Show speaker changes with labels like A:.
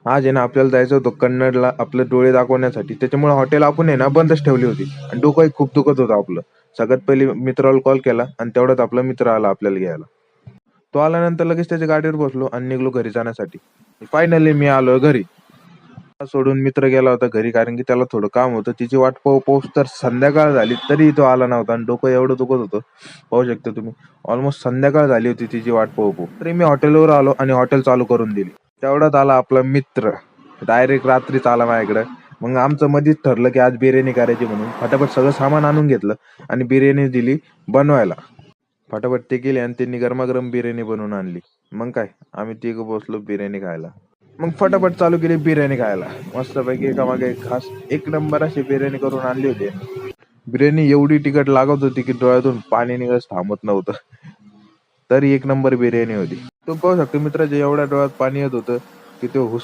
A: आज आहे ना आपल्याला जायचं होतं कन्नडला आपले डोळे दाखवण्यासाठी. त्याच्यामुळे हॉटेल आपण आहे ना बंदच ठेवली होती आणि डोकंही खूप दुखत होतं आपलं. सगळ्यात पहिले मित्राला कॉल केला आणि तेवढ्यात आपला मित्र आला आपल्याला घ्यायला. तो आल्यानंतर लगेच त्याच्या गाडीवर बसलो आणि निघालो घरी जाण्यासाठी. फायनली मी आलोय घरी. सोडून मित्र गेला होता घरी कारण की त्याला थोडं काम होतं. तिची वाट पाहू तर संध्याकाळ झाली तरी तो आला नव्हता आणि डोकं एवढं दुखत होतं. पाहू शकता तुम्ही. ऑलमोस्ट संध्याकाळ झाली होती तिची वाट पाहू. तरी मी हॉटेलवर आलो आणि हॉटेल चालू करून दिली. तेवढ्यात आला आपला मित्र. डायरेक्ट रात्रीच आला माझ्याकडं. मग आमचं मधीच ठरलं की आज बिर्याणी करायची म्हणून. फटाफट सगळं सामान आणून घेतलं आणि बिर्याणी दिली बनवायला. फटाफट ते केले आणि त्यांनी गरमागरम बिर्याणी बनवून आणली. मग काय आम्ही तिघं बसलो बिर्याणी खायला. मग फटाफट चालू केली बिर्याणी खायला. मस्तपैकी एकामागे एक खास एक नंबर अशी बिर्याणी करून आणली होती. बिर्याणी एवढी तिखट लागत होती की डोळ्यातून पाणी निघत थांबत नव्हतं. तरी एक नंबर बिर्याणी होती. तो पाहू शकतो मित्राच्या एवढ्या डोळ्यात पाणी येत होतं की तो